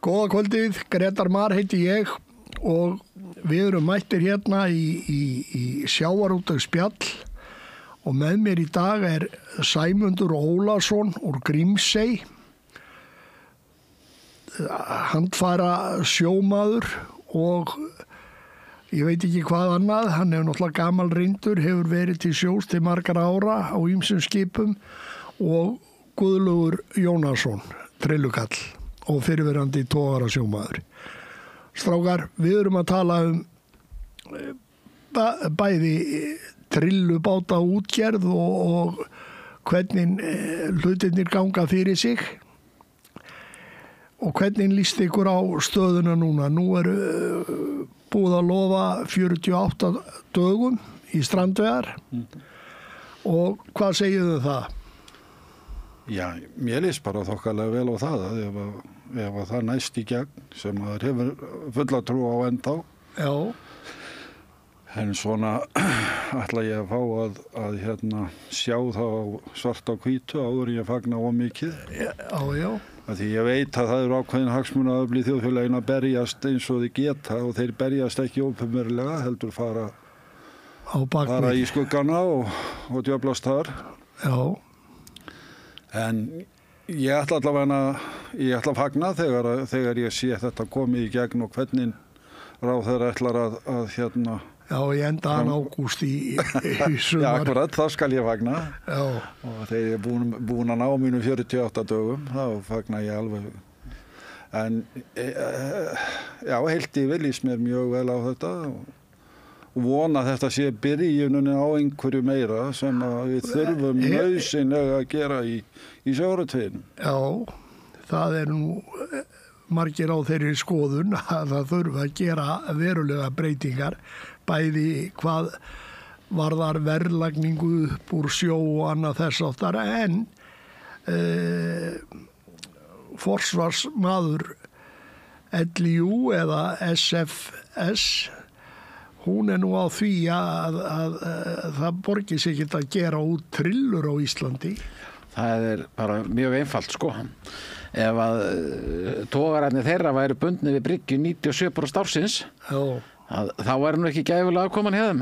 Góða kvöldið, Grétar Mar heiti ég og við erum mættir hérna í sjávarútvegsspjall og með mér í dag Sæmundur Ólason úr Grímsey, handfæra sjómaður og ég veit ekki hvað annað. Hann hefur náttúrulega gamalreyndur, hefur verið til sjós til margra ára á ýmsum skipum, og Guðlaugur Jónasson, trillukall og fyrirverandi togara sjómaður. Strákar, við erum að tala bæði trillubáta útgerð og hvernig hlutirnir ganga fyrir sig. Og hvernig líst ykkur á stöðuna núna? Nú búið að lofa 48 dögum í strandveiðar. Og hvað segið þið það? Já, mér líst bara þokkalega vel á það að ef það næst í gegn sem það hefur fulla trú á ennþá. Já. En svona ætla ég að fá að sjá það svart á hvítu áður en ég fagna of mikið. Já. Því ég veit að það eru ákveðin hagsmunaöfl í þjóðfélaginu að berjast eins og þið geta, og þeir berjast ekki opinberlega, heldur fara í skuggana og djöflast þar. Já. En ég ætla að fagna þegar ég sé þetta komið í gegn og hvernig ráðherra ætlar að Já, í endaðan ágúst í sumar. Já, akkurat, þá skal ég fagna. Já. Og þegar ég búin að ná mínum 48 dögum, þá fagna ég alveg. En já, heilt yfir líst mér mjög vel á þetta og vona að þetta sé byrjunin á einhverju meira sem við þurfum nauðsynlega að gera í sjávarútveginn. Já, það nú margir á þeirri skoðun að það þurfa að gera verulega breytingar, bæði hvað varðar verðlagningu upp úr sjó og annað þess áttar, en forsvarsmaður LIU eða SFS, hún nú á því að það borgir sig ekki að gera út trillur á Íslandi. Það bara mjög einfalt, sko. Ef að togararnir þeirra væri bundnir við bryggju 97% ársins, þá væri nú ekki gæfulega afkoman hjá þeim.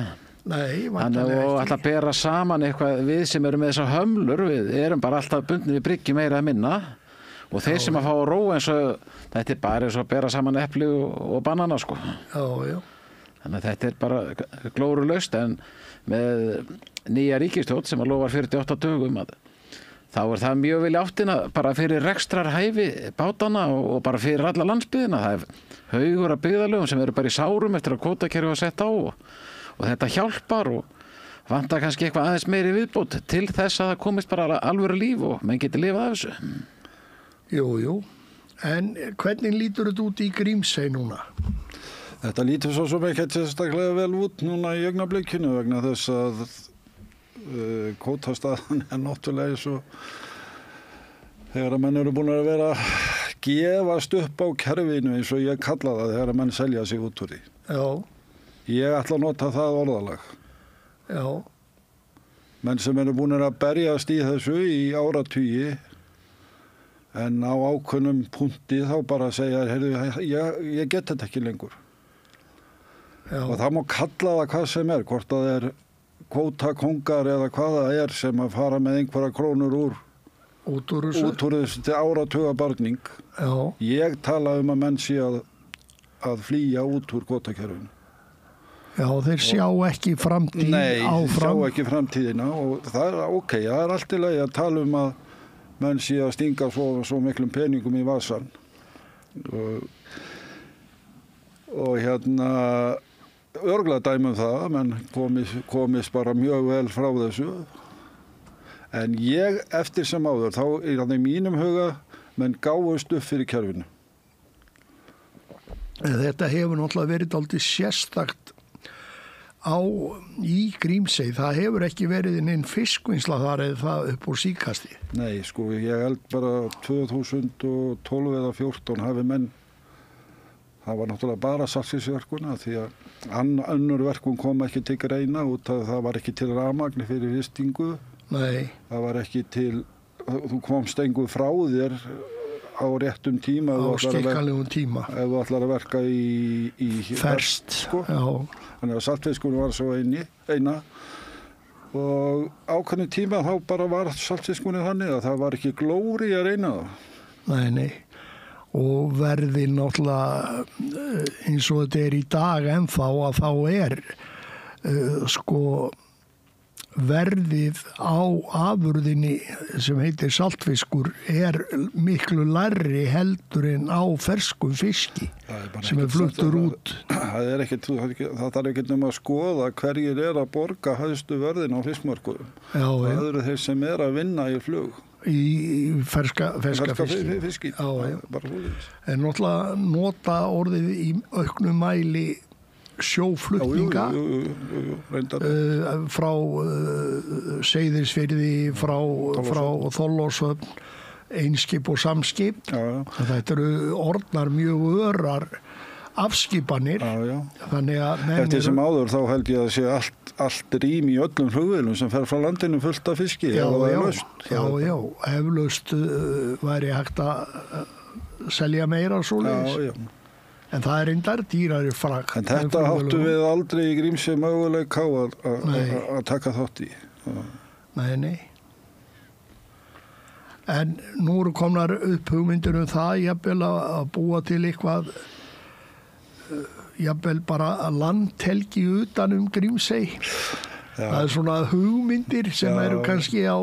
Nei, vantanlega ekki. Og ætla að bera saman eitthvað við sem erum með þessar hömlur, við erum bara alltaf bundnir við bryggju meira að minna, og þeir sem að fá að róa eins og þetta bara eins og að bera saman epli og banana, sko. Já. Þannig að þetta bara glórulaust, en með nýja ríkisstjórn sem að lofar 48 dögum þá það mjög vel í áttina bara fyrir rekstrarhæfi bátana og bara fyrir alla landsbyggðina. Það haugur af byggðarlögum sem eru bara í sárum eftir að kvótakerfið var sett á og þetta hjálpar, og vantar kannski eitthvað aðeins meiri viðbót til þess að það komist bara alvöru líf og menn geti lifað af þessu. Jú. En hvernig lítur þetta út í Grímsey núna? Þetta lítur svo sem ekki sérstaklega vel út núna í augnablikinu vegna þess að kvótastaðan náttúrulega eins og þegar að menn eru búin að vera að gefast upp á kerfinu eins og ég kalla það þegar að menn selja sig út úr því. Já. Ég ætla að nota það orðalag. Já. Menn sem eru búin að berjast í þessu í áratugi, en á ákveðnum punkti þá bara segja, heyrðu, ég get þetta ekki lengur. Já. Og það má kalla það hvað sem hvort það kvótakongar eða hvað það sem að fara með einhverja krónur út úr þessu til áratuga barning. Já. Ég tala að menn sé að flýja út úr kvótakerfinu. Já, þeir sjá ekki framtíð áfram. Nei, sjá ekki framtíðina, og það ok, það allt í lagi að tala að menn sé að stinga svo miklum peningum í vasan. Og örgla dæmum það, menn komist bara mjög vel frá þessu. En ég, eftir sem áður, þá í mínum huga, menn gáfust upp fyrir kerfinu. Þetta hefur náttúrulega verið dálítið sérstakt í Grímsey. Það hefur ekki verið neinn fiskvinnsla þar eða það upp úr síkasti. Nei, sko, ég held bara 2012 eða 14 hafi menn. Það var náttúrulega bara saltsins-verkuna því að önnur verkun kom ekki til greina út af það var ekki til rafmagn fyrir vistingu. Nei. Það var ekki til, þú komst engu frá þér á réttum tíma á skikkanlegum tíma. ef þú ætlar að verka í Ferskt, sko. já. Þannig að saltfiskurinn var svo eina og ákveðnum tíma þá bara var saltfiskurinn þannig að það var ekki glóri að reyna það. Nei. Og verði náttúrulega eins og þetta í dag ennþá að þá sko verðið á afurðinni sem heitir saltfiskur miklu lægri heldur en á ferskum fiski sem fluttur út. Það þarf ekki um að skoða hverjir að borga hæstu verðin á fiskmörkuðum. Það eru þeir sem að vinna í flug. Í ferska fiski. En náttúrulega nota orðið í auknum mæli sjóflutninga frá Seyðisfirði, frá Þorlákshöfn, Einskip og Samskip. Þetta eru orðnar mjög örar afskipanir. Þannig að eftir sem áður þá held ég að sé allt rým í öllum flugvélum sem fer frá landinu fullt af fiski. Já, eflaust væri hægt að selja meira svoleiðis. Já. En það reyndar dýrari frakt. En þetta áttu við aldrei í Grímsey möguleika á að taka þátt í. Nei. En nú eru komnar upp hugmyndir það, jafnvel að búa til eitthvað, jafnvel bara að landhelgi utan Grímsey. Það svona hugmyndir sem eru kannski á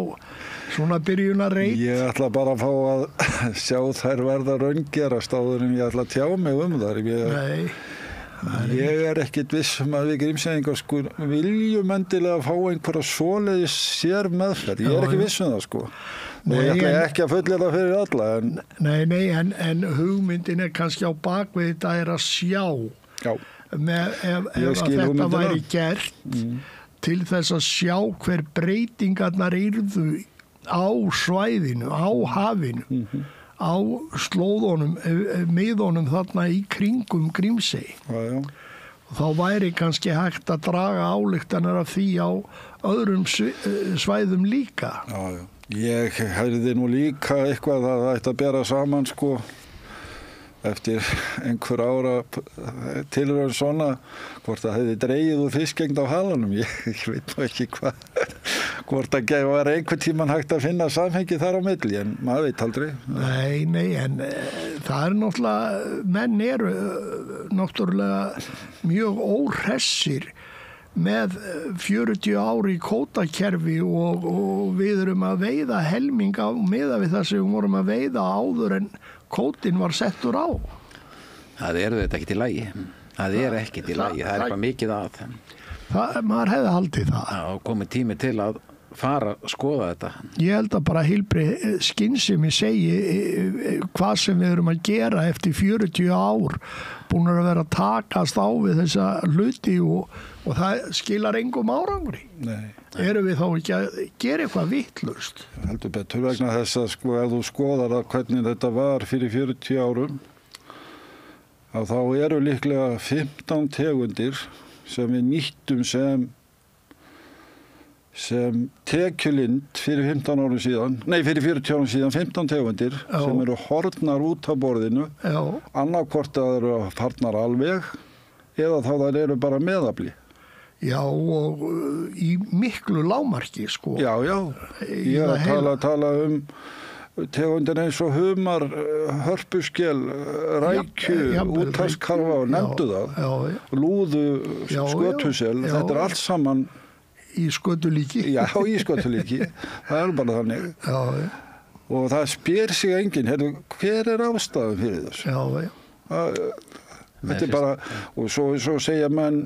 svona byrjunarreit. Ég ætla bara að fá að sjá þær verða raungerast áður en ég ætla að tjá mig þar. Ég ekkit viss að við Grímseyingar sko viljum endilega fá einhverja svoleiðis sér meðferð. Ég ekki viss það sko. Og ég ætla ekki að fullyrða fyrir alla. Nei, en hugmyndin kannski á bakvið þetta að sjá. Ef þetta væri gert til þess að sjá hver breytingarnar yrðu á svæðinu, á hafinu, á slóðunum, miðunum þarna í kringum Grímsey. Þá væri kannski hægt að draga ályktanir af því á öðrum svæðum líka. Ég hefði nú líka eitthvað að það ætti að bera saman sko eftir einhver ára tilraun svona hvort það hefði dregið úr fiskengd á halanum. Ég veit nú ekki hvort það var einhver tíman hægt að finna samhengi þar á milli, en maður veit aldrei. Nei, en það náttúrulega, menn eru náttúrulega mjög óhressir með 40 ári í kvótakerfi og við erum að veiða helming á miðað við það sem við vorum að veiða áður en kvótinn var settur á. Það þetta ekki til lagi. Það ekki til lagi. Það eitthvað mikið að. Maður hefði haldið það. Já, komið tími til að fara að skoða þetta. Ég held að bara heilbrigð skynsemi segi hvað sem við erum að gera eftir 40 ár búin að vera að takast á við þessa hluti og það skilar engum árangri. Nei. Erum við þá ekki að gera eitthvað vitlaust? Heldur betur vegna þess að sko, ef þú skoðar að hvernig þetta var fyrir 40 árum að þá eru líklega 15 tegundir sem við nýttum sem tekjulind fyrir 15 árum síðan, fyrir 40 árum síðan 15 tegundir sem eru horfnar út af borðinu, annarkvort að eru farnar alveg eða þá þær eru bara meðafli. Já, og í miklu lágmarki sko. Já, ég er að tala tegundir eins og humar, hörpuskel, rækju, úthafskarfa og nefndu það, lúðu, skötusel, þetta allt saman í skötulíki. Já, í skötulíki. Það bara þannig. Já. Og það spyr sig enginn, hver ástæðan fyrir þessu? Já. Þetta bara, og svo segja menn,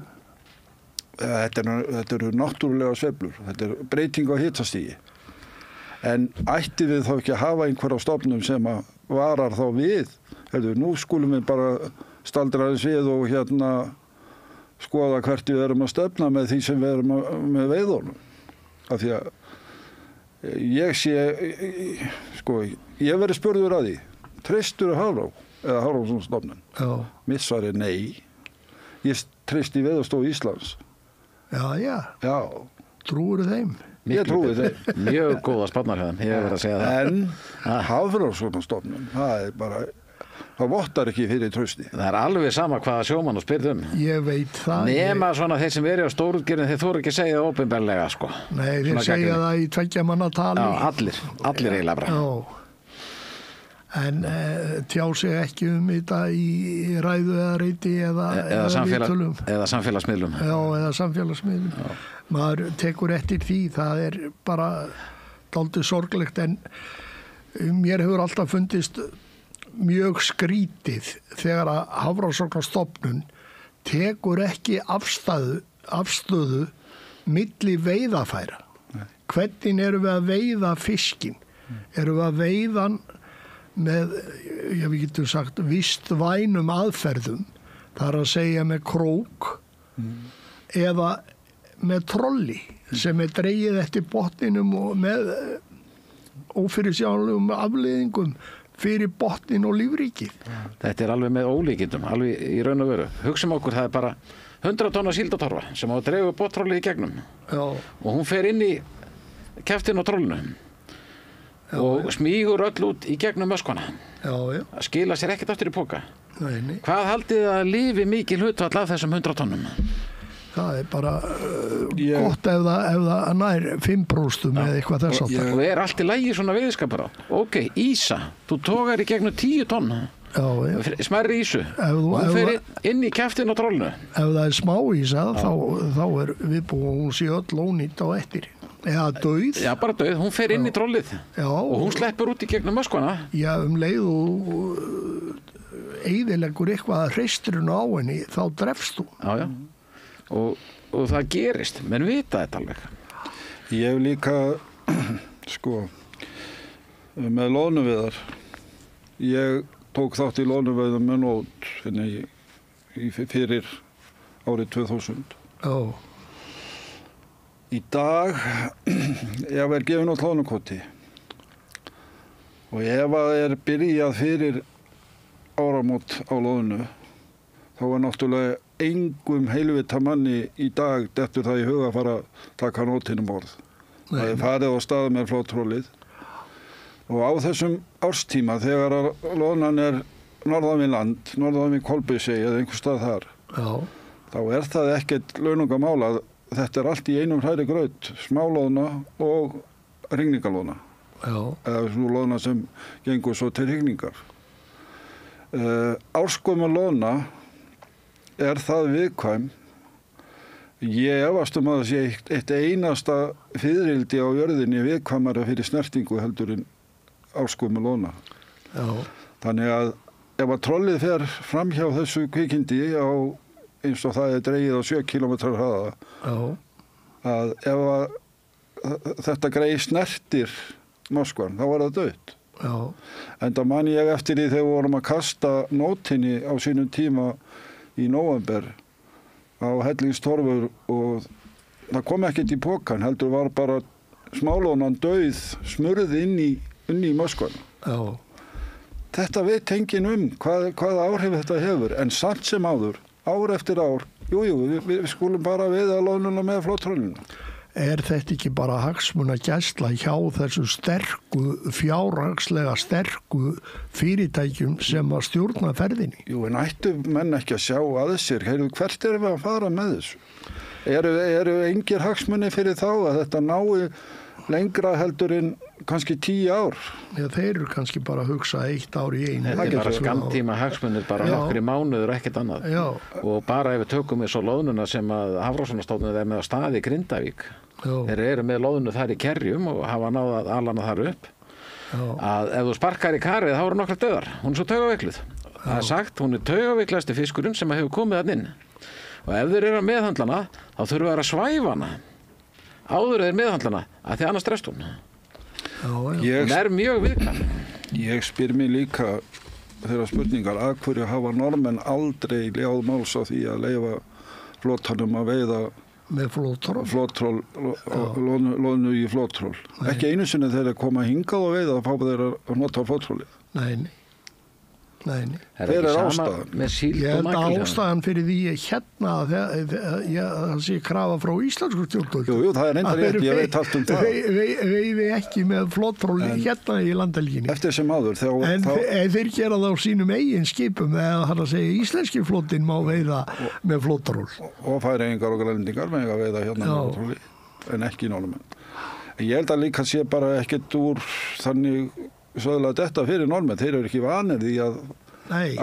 þetta eru náttúrulega sveiflur, þetta er breyting á hitastigi. En ætti við þá ekki að hafa einhverja stofnum sem að varar þá við? Nú skulum við bara staldra aðeins við og skoða hvert við erum að stefna með því sem við erum með veiðunum. Af því að ég sé, sko, ég verið spurður að því, treystirðu Hafró eða Hafróstofnun? Já. Mitt svar nei. Ég treysti Veðurstofu Íslands. Já. Já. Trúirðu þeim? Ég trúi þeim. Mjög góða spárnar ég verð að segja það. En Hafrannsóknastofnun, það vottar ekki fyrir trausti. Það er alveg sama hvaða sjómann og spyrð Ég veit það. Nema svona þeir sem eru á stórútgerðin, þeir þóru ekki að segja það opinberlega, sko. Nei, þeir Svona segja gagnrýni. það í 2 manna tali. Já, allir eiginlega bara. Já. En tjá sig ekki þetta í ræðu eða reyti eða viðtölum. Eða samfélagsmiðlum. Já, eða samfélagsmiðlum. Já. Maður tekur eftir því, það bara dálítið sorglegt, en mér hefur alltaf fundist mjög skrítið þegar að Hafrannsóknastofnun tekur ekki afstöðu milli veiðafæra. Hvernig erum við að veiða fiskinn? Erum við að veiðan með, við getum sagt, vistvænum aðferðum, það að segja með krók eða með trolli sem dregið eftir botninum og með ófyrirsjáanlegum afleiðingum fyrir botnin og lífríkið. Þetta alveg með ólíkindum, alveg í raun og veru. Hugsum okkur, það bara 100 tonna síldatorfa sem á að dreifa bottrollið í gegnum. Já. Og hún fer inn í kjaftin á trollinu. Og smígur öll út í gegnum möskvana. Já. Það skila sér ekkert aftur í poka. Nei. Hvað haldið að lifi mikil hlutfall af þessum 100 tonnum? Það bara gott ef það nær 5% eða eitthvað þess aftur. Og allt í lagi svona veiðskapur á. Ok, ísa, þú tógar í gegnum 10 tonn. Já. Smærri ísu. Hún fer inn í kjaftin á trollinu. Ef það smá ísa, þá viðbúið og hún sé öll ónýtt á eftir. Eða dauð. Já, bara dauð. Hún fer inn í trollið. Já. Og hún sleppur út í gegnum möskvana. Já, leið og eyðileggur eitthvað að hreisturinn á henni, þá drefst þú. Já. Og það gerist. Menn vita þetta alveg. Ég hef líka, með loðnuveiðar. Ég tók þátt í loðnuveiðum með nót fyrir árið 2000. Já. Í dag, ég verð gefin út loðnukoti og ef það byrjað fyrir áramót á loðnu, þá náttúrulega engum heilvita manni í dag dettur það í huga að fara að taka nótinu borð. Það farið á stað með flottrollið og á þessum árstíma þegar loðnan norðan við land, norðan við Kolbeinsey eða einhver stað þar, þá það ekkert launungamál að þetta allt í einum hræri graut, smálóðna og rigningalóðna. Eða svona lóðna sem gengur svo til rigningar. Ársgömmul lóðna það viðkvæm. Ég efast að það sé eitt einasta fiðrildi á jörðinni viðkvæmara fyrir snertingu heldur en ársgömmul lóðna. Þannig að ef trollið fer fram hjá þessu kvikindi á eins og það dregið á 7 km hraða, að ef þetta greið snertir Moskvan, þá það dautt. Enda man ég eftir því þegar við vorum að kasta nótinni á sínum tíma í nóvember á Hellingstorfur og það kom ekkert í pokan, heldur var bara smálónan dauð smurð inn í Moskvan. Þetta veit enginn hvaða áhrif þetta hefur, en samt sem áður, ár eftir ár, við skulum bara veiða loðnuna með flottrollinu. Þetta ekki bara hagsmunagæsla hjá þessu fjárhagslega sterku fyrirtækjum sem að stjórna ferðinni? Jú, en ættu menn ekki að sjá að sér, hvert við að fara með þessu? Eru engir hagsmunir fyrir þá að þetta nái lengra heldur en kannski 10 ár? Já, þeir eru kannski bara að hugsa 1 ár í einu. Þetta bara skammtíma hagsmunir, bara nokkri mánuður og ekkert annað. Já. Og bara ef við tökum við svo loðnuna sem að Hafrannsóknastofnun með á staði í Grindavík. Þeir eru með loðnu þar í Kerjum og hafa náð að alana þar upp. Að ef þú sparkar í karið, þá eru nokkrar dauðar. Hún svo taugaveikluð. Það sagt, hún taugaveiklaðasti fiskurinn sem hefur komið þarna inn. Og ef þeir eru að meðhandla hana, þá þurfa þeir að svæfa hana. Áður þeir meðhandla hana, að því annars drefst hún. Hún mjög viðkvæm. Ég spyr mig líka þeirra spurningar, að hverju hafa normenn aldrei ljáð máls á því að leyfa flotanum að veiða með flottroll, loðnu í flottroll. Ekki einu sinni þegar þeir koma hingað og veiða, þá fá þeir að nota flottrollið. Nei. Nei. Er Hver ekki er sama ástæðan? með síld Ég og held að makríl? ástæðan fyrir því hérna að það sé krafa frá íslensku stjórnvöldum. Jú, það er reyndar rétt, ég veit allt um það. Veiði ekki með flottról hérna í landhelginni. Eftir sem áður, En þeir gera það á sínum eigin skipum, eða það að segja íslenski flottin má veiða með flottról. og Færeyingar og Grænlendingar með að veiða hérna með flottróli, en ekki Norðmenn. Ég held að líka sé bara ekkert úr þannig söðlega þetta fyrir Norðmenn. Þeir eru ekki vanir því að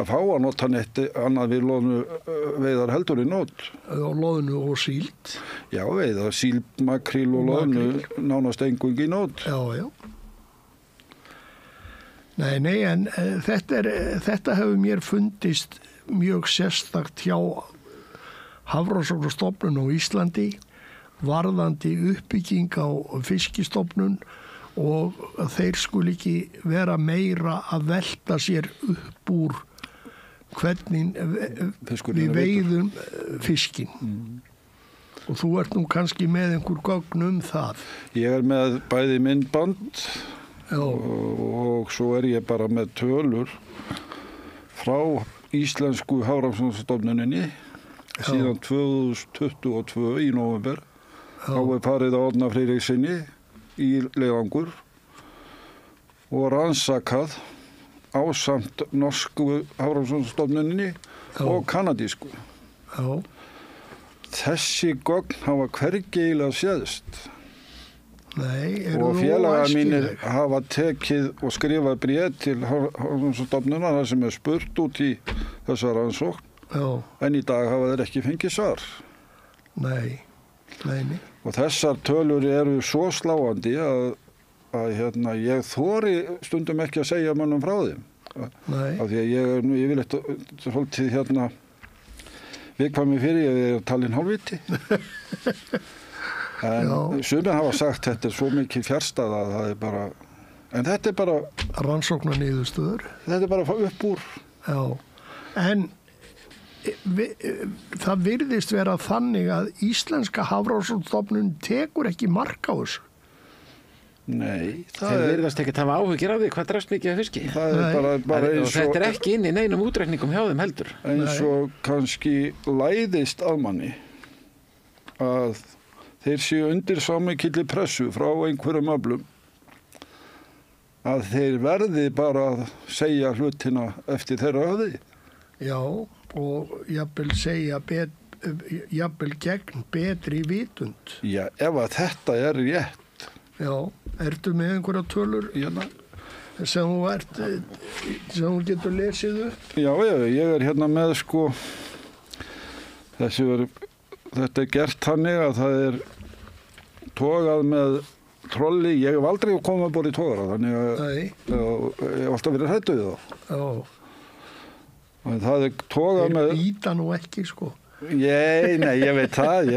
fá að nota neitt annað við loðnu veiðar heldur í nót. Og loðnu og síld. Já, veiða síld, makríl og loðnu nánast engung í nót. Já. Nei, en þetta hefur mér fundist mjög sérstakt hjá Hafrannsóknastofnun á Íslandi varðandi uppbygging á fiskistofnun og þeir skuli ekki vera meira að velta sér upp úr hvernig við veiðum fiskin. Og þú ert nú kannski með einhver gögn það. Ég er með bæði myndband og svo er ég bara með tölur frá Íslensku Hafrannsóknastofnuninni síðan 2022 í nóvember. Þá er farið á Árna Friðrikssyni í leiðangur og rannsakað ásamt norsku Hafrannsóknastofnuninni og kanadísku. Já. Þessi gögn hafa hvergi eiginlega séðst. Nei, og félagar mínir hafa tekið og skrifað bréf til Hafrannsóknastofnunar þar sem er spurt út í þessa rannsókn. En í dag hafa þeir ekki fengið svar. Nei. Og þessar tölur eru svo sláandi að ég þori stundum ekki að segja mönnum frá þeim. Af því að ég er nú yfirleitt svolítið viðkvæmi fyrir ég er talin hálfviti. En sumir hafa sagt þetta er svo mikið fjarstæða að það er bara, en þetta er bara rannsóknarniðurstöður. Þetta er bara upp úr. Já, en það virðist vera þannig að Íslenska Hafrannsóknastofnun tekur ekki mark á þessu. Nei, þeir virðast ekki hafa áhyggjur af því hvað drefst mikið af fiski. Það er bara og þetta er ekki inn í neinum útreikningum hjá þeim heldur. Eins og kannski læðist að manni að þeir séu undir samikilli pressu frá einhverjum öflum að þeir verði bara að segja hlutina eftir þeirra höfði. Já, og jafnvel segja jafnvel gegn betri vitund. Já, ef að þetta er rétt. Já, ertu með einhverja tölur sem þú getur lesið upp? Já, ég er hérna með þetta er gert þannig að það er togað með trolli. Ég hef aldrei komið að borða í togara, þannig að ég hef alltaf verið hræddur við það. Já. Og það er togað með... Þeir býta nú ekki, Nei, ég veit það,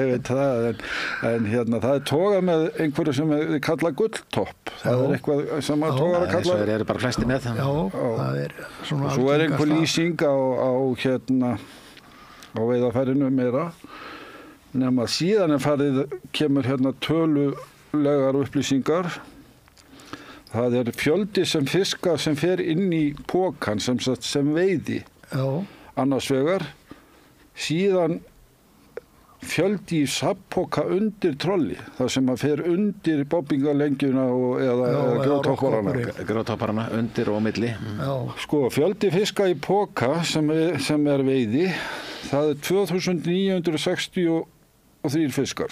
en það er togað með einhverju sem við kalla gulltopp. Það er eitthvað sem að togar að kalla... Það eru bara flesti með það. Já, það er svona... Og svo er einhver lýsing á veiðarfærinu meira, nema síðan kemur tölulegar upplýsingar. Það er fjöldi sem fiska sem fer inn í pokan sem veiði. Já. Annars vegar. Síðan fjöldi í safnpoka undir trolli, það sem að fer undir bobbingalengjuna eða grjótopparana undir og milli. Fjöldi fiska í poka sem er veiði, það er 2963 fiskar.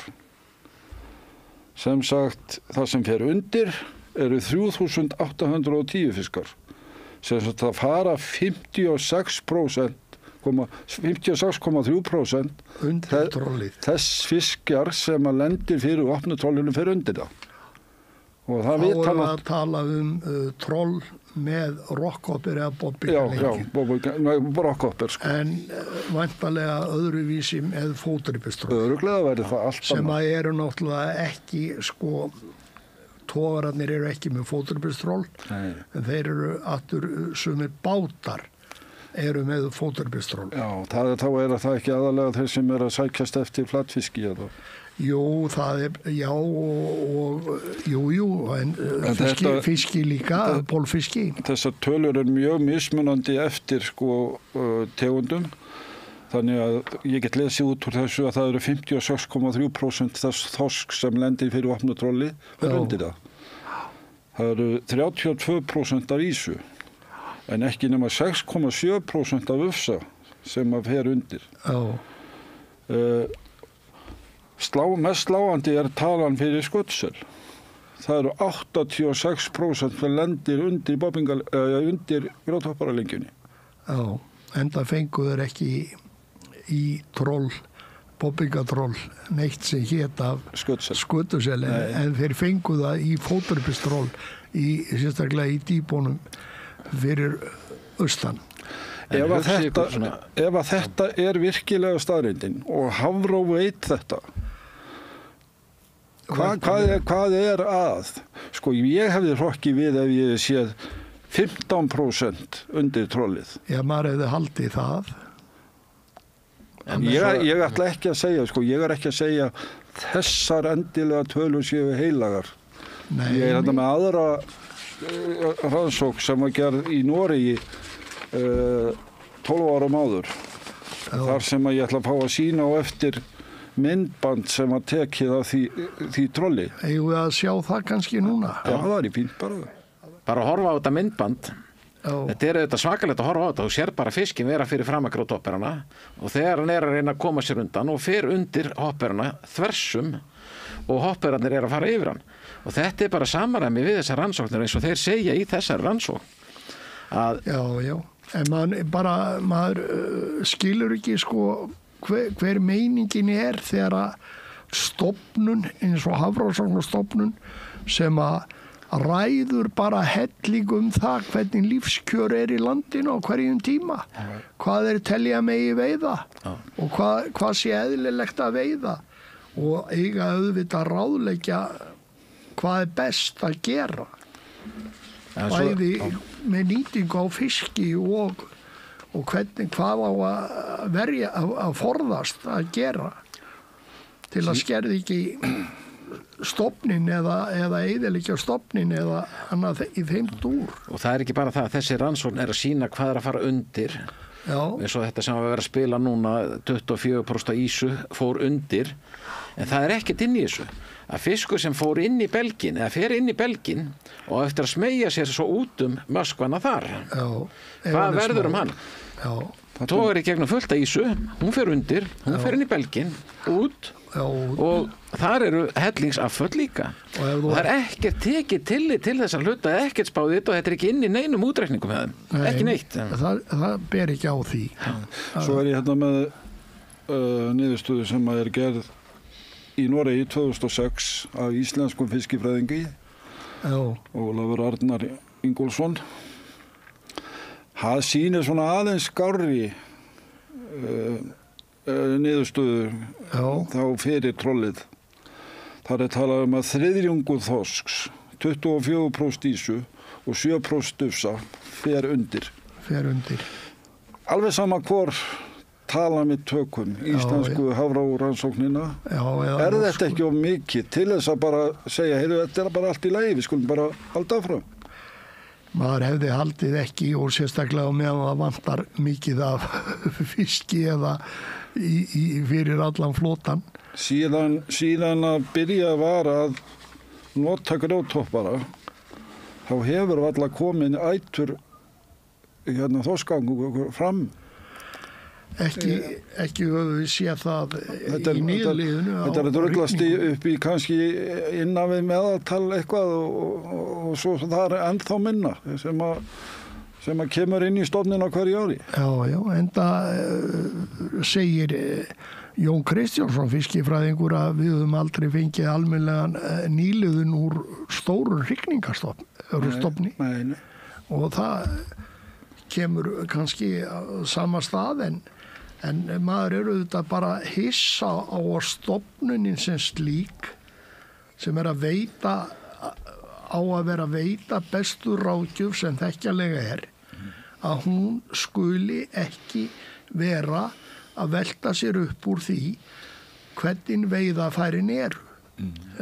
Sem sagt, það sem fer undir eru 3810 fiskar. Sem sagt, það fara 56% 56,3% undir trollið. Þess fiskjar sem að lendir fyrir opnu trollinu fyrir undir það. Og það þá er að tala troll með rockhopper eða bobbingalengi. Já, rockhopper. En væntanlega öðruvísi með fótrypistról. Örugglega verður það allt sem að eru náttúrulega ekki togararnir eru ekki með fótrypistról, en þeir eru aftur sumir bátar eru með fótrypistról. Já, þá er það ekki aðalega þeir sem eru að sækjast eftir flatfiski eða? Jú, það já og jú, en fiski líka, bólfiski. Þessar tölur mjög mismunandi eftir tegundum. Þannig að ég get lesið út úr þessu að það eru 56,3% þess þorsk sem lendir fyrir opnu trolli undir það. Það eru 32% af ýsu, en ekki nema 6,7% af ufsa sem að fer undir. Mest sláandi talan fyrir skuttsel. Það eru 86% sem lendir undir grjóthoppaраlengjunni. Já, enda fenguður ekki í troll, bobbingatroll, neitt sem hét af skuttsel, en þeir fengu það í fóturpistról, sérstaklega í dýbónum fyrir austan. Ef að þetta virkilega staðreyndin og Hafró veit þetta, hvað að? Ég hefði hrokkið við ef ég séð 15% undir trollið. Já, maður hefði haldið það. Ég ætla ekki að segja, ég ekki að segja þessar endilega tölur séu heilagar. Ég þetta með aðra rannsókn sem var gerð í Noregi 12 árum áður. Þar sem ég ætla að fá að sýna á eftir myndband sem að tekið af því trolli. Eigum við að sjá það kannski núna? Já, það í fínt bara. Bara að horfa á þetta myndband. Þetta auðvitað svakalegt að horfa á þetta. Þú sér bara fiskin vera fyrir fram að grjóthopperana og þegar hann að reyna að koma sér undan og fer undir hopperana þversum og hopperarnir að fara yfir hann. Og þetta bara samræmi við þessar rannsóknir eins og þeir segja í þessar rannsókn. Já. En maður skilur ekki hver meiningin þegar að stofnun eins og Hafrannsóknastofnun sem að ræður bara helling það hvernig lífskjör í landinu á hverjum tíma. Hvað telja megi veiða og hvað sé eðlilegt að veiða og eiga auðvitað ráðleggja hvað best að gera. Bæði með nýtingu á fiski og hvað á að verja, að forðast að gera til að skerði ekki stofnin eða eyðileggja stofnin eða annað í þeim dúr. Og það ekki bara það, þessi rannsókn að sýna hvað að fara undir. Eins og þetta sem að vera að spila núna 24% ýsu fór undir, en það ekkert inn í þessu. Að fiskur sem fór inn í belgin eða fer inn í belgin og eftir að smeygja sér svo út möskvana þar. Hvað verður hann? Tógar í gegnum fullt af ýsu, hún fer undir, hún fer inn í belgin, út og þar eru hellingsafföll líka. Og það ekkert tekið tillit til þessar hluta, ekkert spáð þetta og þetta ekki inn í neinum útreikningum með þeim. Ekki neitt. Það ber ekki á því. Svo ég hérna með niðurstöðu sem að gerð í Noregi 2006 af íslenskum fiskifræðingi Ólafur Arnar Ingólfsson. Það sýnir svona aðeins skárri niðurstöðu þá fyrir trollið. Það talað að þriðjungur þorsks, 24% ýsu og 7% ufsa fer undir. Alveg sama hvor tala með tökum, íslensku Hafró-rannsóknina. Þetta ekki of mikið til þess að bara segja, þetta bara allt í lagi, við skulum bara halda áfram? Maður hefði haldið ekki og sérstaklega meðan það vantar mikið af fiski eða fyrir allan flotan. Síðan að byrja var að nota grjóthoppara, þá hefur varla komin ætur þorskangur fram. Ekki höfum við séð það í nýliðinu. Þetta drullast upp í kannski innan við meðaltal eitthvað og svo það ennþá minna sem að kemur inn í stofninn á hverju ári. Já, enda segir Jón Kristjánsson fiskifræðingur að við höfum aldrei fengið almennilegan nýliðun úr stóru hrygningarstofni. Nei. Og það kemur kannski á sama stað en maður auðvitað bara hissa á stofnunin sem slík sem að veita bestu ráðgjöf sem þekkjanlega að hún skuli ekki vera að velta sér upp úr því hvernig veiðafærin eru.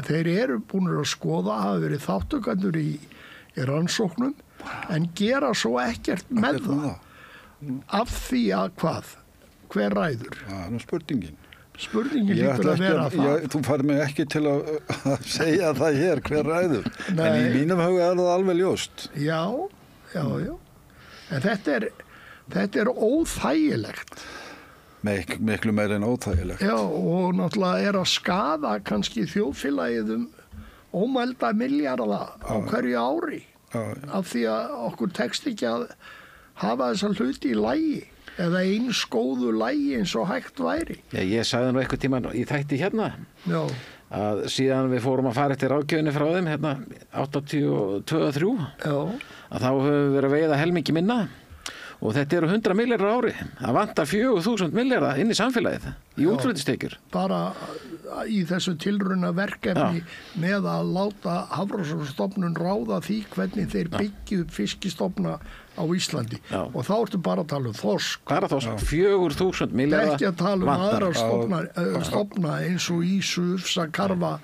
Þeir eru búin að skoða, hafa verið þáttökandur í rannsóknum, en gera svo ekkert með það. Af því að hvað? Hver ræður? Það er spurningin. Spurningin lítur að vera það. Þú fær mig ekki til að segja það hér, hver ræður. Nei. En í mínum huga er það alveg ljóst. Já. En þetta er óþægilegt. Miklu meira en óþægilegt. Já, og náttúrulega er að skaða kannski þjóðfélagið ómælda milljarða á hverju ári. Af því að okkur tekst ekki að hafa þessa hluti í lagi. Eða eins góðu lagi eins og hægt væri. Já, ég sagði nú eitthvað tíma í þætti hérna að síðan við fórum að fara eftir ráðgjöfinni frá þeim hérna 82-3 að þá höfum við verið að veiða helmingi minna og þetta eru 100 milljarðar á ári. Það vantar 4.000 milljarða inn í samfélagið í útflutningstekjur. Bara í þessu tilrauna verkefni með að láta Hafrannsóknastofnun ráða því hvernig þeir byggju fiskistofna á Íslandi. Og þá ertu bara að tala þorsk. Bara þorsk, 4.000 milljarða. Ekki að tala aðra stofna eins og ísu, ufsa, karfa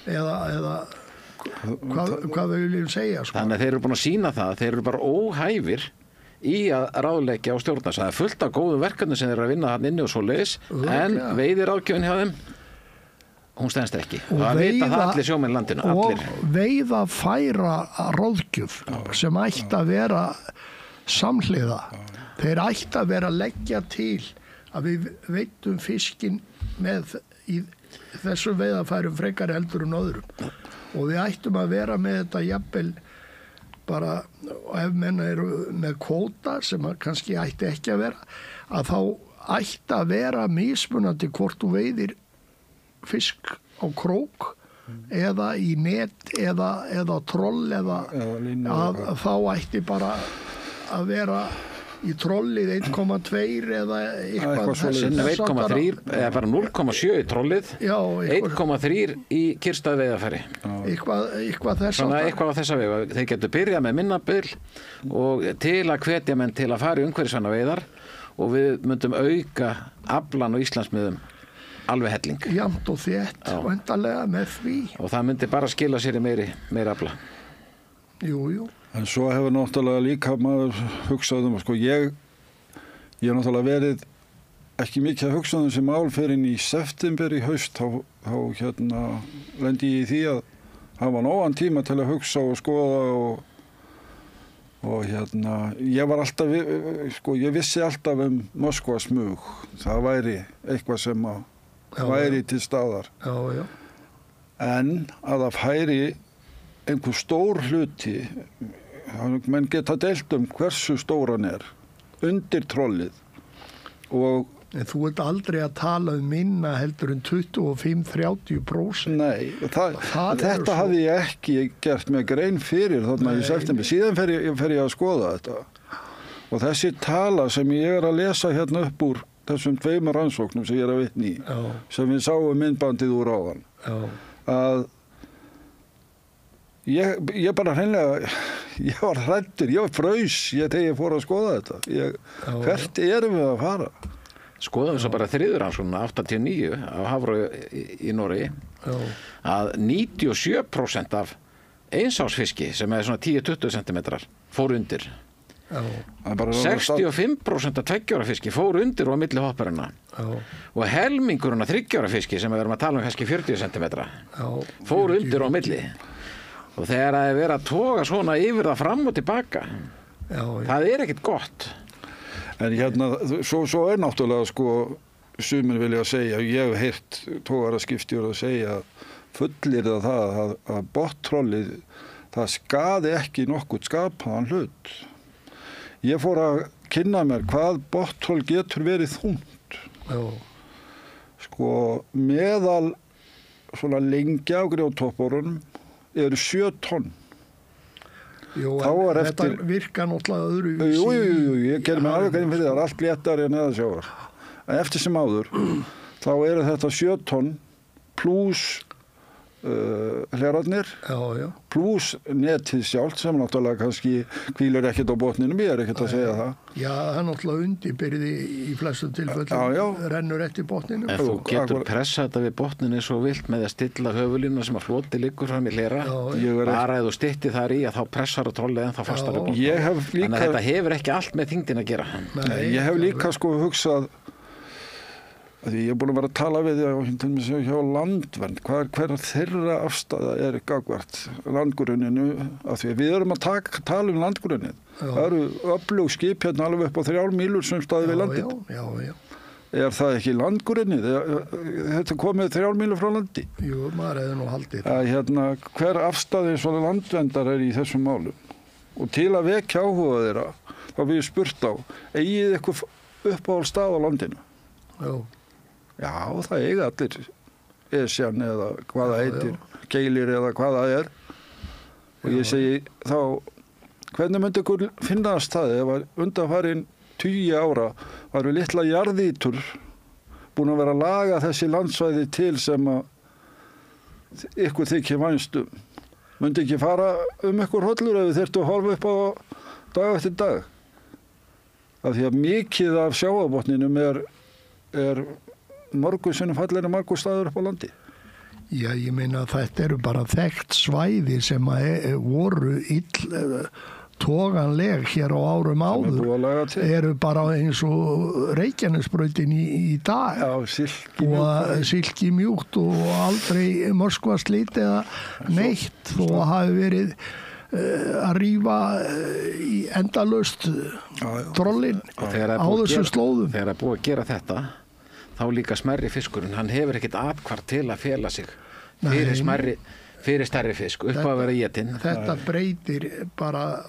eða hvað við viljum segja. Sko. Þannig að þeir eru búin að sýna það, þeir eru bara óhæfir í að ráðleggja á stjórnans. Það er fullt af góðum verkefni sem þeir eru að vinna hann inni og svoleiðis, en veiðiráðgjöfin hjá þeim, hún stendst ekki. Það vita það allir sjómenn í landinu, allir. Og veiðafæra ráðgjöf sem ætti að vera samhliða. Þeir ætti að vera að leggja til að við veitum fiskin með í þessu veiðafærum frekar heldur en öðrum. Og við ættum að vera með þetta jafnvel bara, ef menn eru með kvóta sem kannski ætti ekki að vera, að þá ætti að vera mismunandi hvort þú veiðir fisk á krók eða í net eða troll eða að þá ætti bara að vera í trollið 1,2 eða eitthvað þess 1,3 eða bara 0,7 í trollið, 1,3 í kyrrstaðveiðafæri. Eitthvað þess svona eitthvað á þessa vegu. Þeir getur byrjað með minna bil og til að hvetja menn til að fara í umhverfisvæna veiðar og við myndum auka aflan og Íslandsmiðum alveg helling. Jafnt og þétt væntanlega með því. Og það myndi bara skila sér í meiri afla. Jú. En svo hefur náttúrulega líka maður hugsað sko, ég náttúrulega verið ekki mikið að hugsa þessi mál fyrir í september í haust, þá lendi ég í því að hafa nógan tíma til að hugsa og skoða og ég var alltaf, sko, ég vissi alltaf Moskva smug, það væri eitthvað sem væri til staðar. Já. En að það færi einhver stór hluti, menn geta deilt hversu stóran er undir trollið En þú ert aldrei að tala minna heldur en 25-30%. Nei, þetta hafði ég ekki gert með grein fyrir þarna í september. Síðan fer ég að skoða þetta. Og þessi tala sem ég að lesa hérna upp úr þessum 2 rannsóknum sem ég að vitni í, sem við sáum myndbandið úr áðan, að ég bara hreinlega, ég var hræddur, ég var fraus þegar ég fór að skoða þetta. Hvert erum við að fara? Skoðum svo bara þriðurannsóknina 89 á Hafró í Noregi að 97% af einsásfiski sem er svona 10-20 cm fór undir. 65% af 2 ára fiski fór undir og á milli hopparina og helmingurinn af 3 ára fiski sem við erum að tala kannski 40 cm fór undir og á milli. Og þegar það er verið að toga svona yfir það fram og tilbaka, það er ekkert gott. En svo er náttúrulega, sko, sumir vilja segja, ég hef heyrt togaraskipstjóra að segja, fullyrða það að bottrollið, það skaði ekki nokkuð skapaðan hlut. Ég fór að kynna mér hvað bottroll getur verið þungt. Sko, meðal svona lengja á grjótopporunum eru 7 tonn. Jú, þetta virkar náttúrulega öðruvísi. Jú, ég gerir mig alveg grein fyrir það, allt léttari en neðansjávar. En eftir sem áður, þá eru þetta 7 tonn pluss hlerarnir pluss netið sjálft sem náttúrulega kannski hvílur ekkert á botninum, ég ekkert að segja það. Já, það er náttúrulega undirbyrði í flestum tilfellum, rennur eftir botninum. En þú getur pressað þetta við botnin eins og vilt með að stilla höfulínuna sem að floti liggur fram í hlera, bara ef þú stytti þar í að þá pressar og trollið en þá fastar upp. Þannig að þetta hefur ekki allt með þyngdin að gera. Ég hef líka sko hugsað því ég er búin að vera að tala við því hjá landvernd, hver þeirra afstæða gagnvart landgrunninu, af því við erum að tala landgrunnið. Það eru öflug skip hérna alveg upp á 3 mílur sem staði við landið. Já. Er það ekki landgrunnið? Þetta komið 3 mílur frá landi. Jú, maður hefði nú haldið það. Hver afstæði eins og landverndar er í þessum málum? Og til að vekja áhuga þeirra, þá við spurt á, eigið eitthvað uppáhaldstað á landinu? Já, það eiga allir Esjan eða hvað það heitir, Keilir eða hvað það er. Og ég segi þá, hvernig myndi ykkur finnast það ef undanfarin 20 ára varu litla jarðítur búin að vera að laga þessi landsvæði til sem að ykkur þykir vænst myndi ekki fara ykkur hollur ef þið þyrftu að horfa upp á dag eftir dag. Af því að mikið af sjávarborninum er mörgum sinnum fallegri margur staður upp á landi. Já, ég meina að þetta eru bara þekkt svæði sem voru tóganleg hér á árum áður, eru bara eins og Reykjanesbrautin í dag. Já, silki mjúkt og aldrei Moskva slit eða neitt þó að hafi verið að rífa í endalaust trollin á þessu slóðum. Þegar að búið að gera þetta þá líka smerri fiskurinn, hann hefur ekkert atkvart til að fela sig fyrir stærri fisk upp að vera étinn. Þetta breytir bara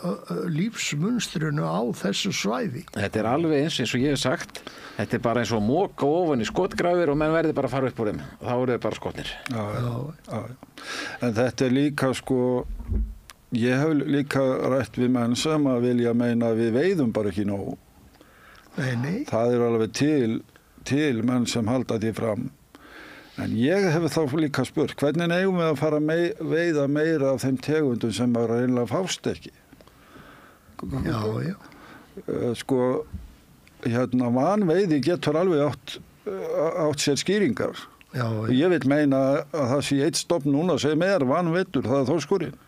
lífsmunstrinu á þessu svæði. Þetta er alveg eins og ég hef sagt, þetta er bara eins og moka ofan í skotgrafir og menn verði bara að fara upp úr þeim, þá eru þeir bara skotnir. Já. En þetta er líka sko, ég hef líka rætt við menn sem að vilja meina að við veiðum bara ekki nóg. Nei. Það er alveg til menn sem halda því fram. En ég hef þá líka spurt, hvernig eigum við að fara að veiða meira af þeim tegundum sem að reynilega fást ekki? Já. Sko, vanveiði getur alveg átt sér skýringar. Já. Ég vil meina að það sé eitt stofn núna sem vanveiddur, það er þorskurinn.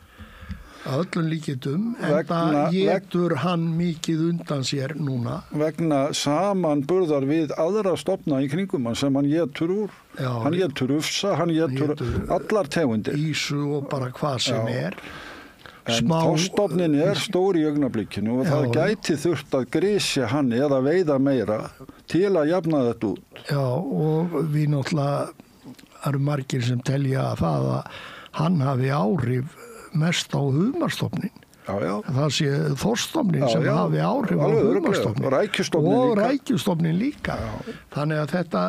Öllum líkitum, en það getur hann mikið undan sér núna. Vegna samanburðar við aðra stofna í kringum hann sem hann getur úr. Já, hann getur ufsa, hann getur allar tegundir. Ísu og bara hvað sem er. En þorskstofnin er stór í augnablikkinu og það gæti þurft að grisja hann eða veiða meira til að jafna þetta út. Já, og við náttúrulega eru margir sem telja að það að hann hafi áhrif mest á humarstofnin. Já. Það sé þorskstofnin sem hafi áhrif á humarstofnin og rækjustofnin líka. Þannig að þetta